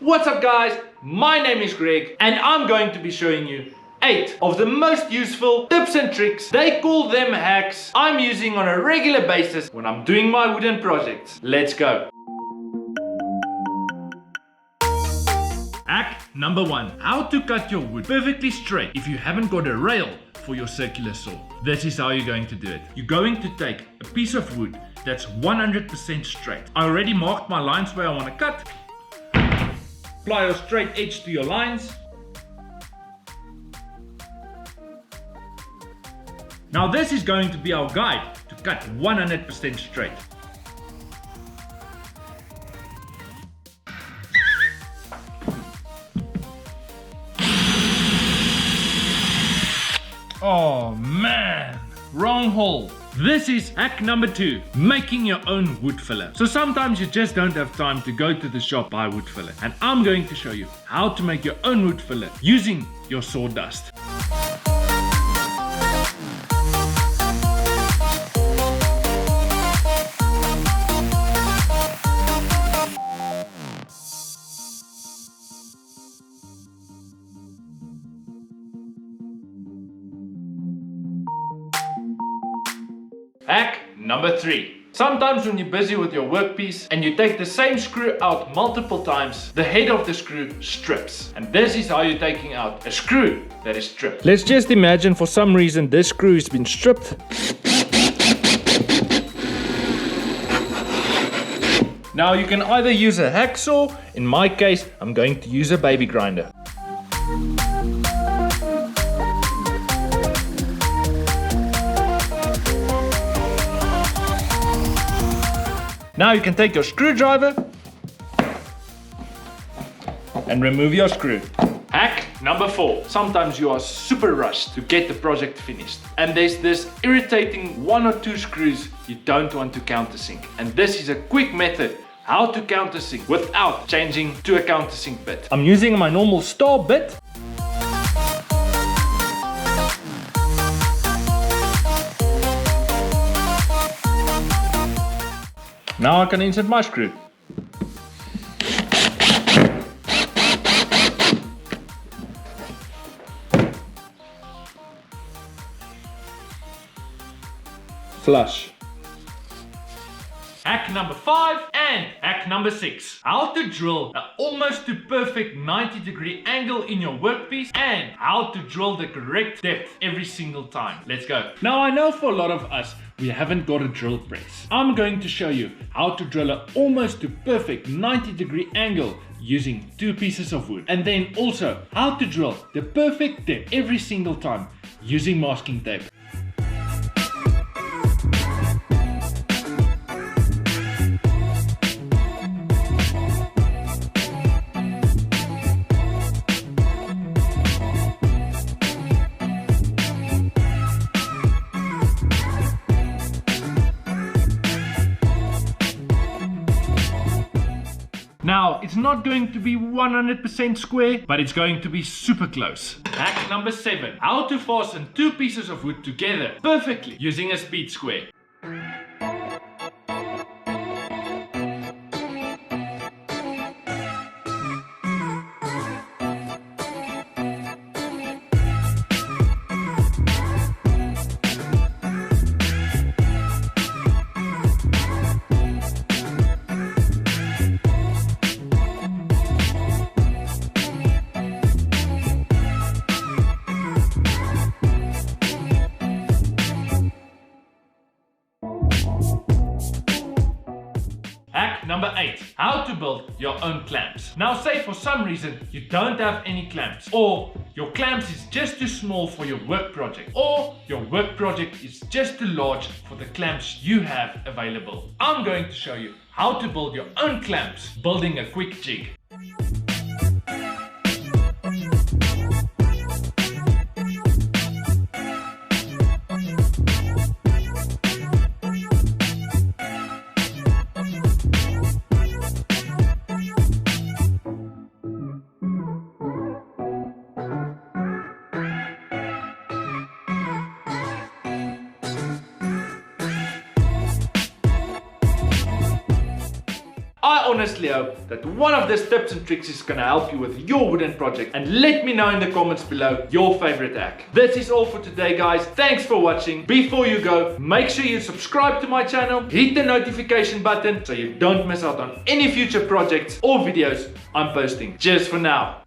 What's up guys, my name is Greg and I'm going to be showing you 8 of the most useful tips and tricks, they call them hacks, I'm using on a regular basis when I'm doing my wooden projects. Let's go! Hack number 1. How to cut your wood perfectly straight if you haven't got a rail for your circular saw. This is how you're going to do it. You're going to take a piece of wood that's 100% straight. I already marked my lines where I want to cut. Apply your straight edge to your lines. Now this is going to be our guide to cut 100% straight. Oh man, wrong hole. This is hack number 2, making your own wood filler. So sometimes you just don't have time to go to the shop buy wood filler, and I'm going to show you how to make your own wood filler using your sawdust. Hack number 3. Sometimes when you're busy with your workpiece and you take the same screw out multiple times, the head of the screw strips. And this is how you're taking out a screw that is stripped. Let's just imagine for some reason this screw has been stripped. Now you can either use a hacksaw, in my case I'm going to use a baby grinder. Now you can take your screwdriver and remove your screw. Hack number 4. Sometimes you are super rushed to get the project finished. And there's this irritating 1 or 2 screws you don't want to countersink. And this is a quick method how to countersink without changing to a countersink bit. I'm using my normal star bit. Now I can insert my screw. Flush. Hack number 5 and hack number 6. How to drill an almost to perfect 90-degree angle in your workpiece and how to drill the correct depth every single time. Let's go. Now I know for a lot of us, we haven't got a drill press. I'm going to show you how to drill an almost to perfect 90-degree angle using 2 pieces of wood. And then also how to drill the perfect depth every single time using masking tape. Now, it's not going to be 100% square, but it's going to be super close. Hack number 7. How to fasten 2 pieces of wood together perfectly using a speed square. Hack number 8. How to build your own clamps. Now say for some reason you don't have any clamps, or your clamps is just too small for your work project, or your work project is just too large for the clamps you have available. I'm going to show you how to build your own clamps, building a quick jig. honestly hope that one of these tips and tricks is gonna help you with your wooden project, and let me know in the comments below your favorite hack. This is all for today, guys. Thanks for watching. Before you go, make sure you subscribe to my channel, hit the notification button so you don't miss out on any future projects or videos I'm posting. Cheers for now.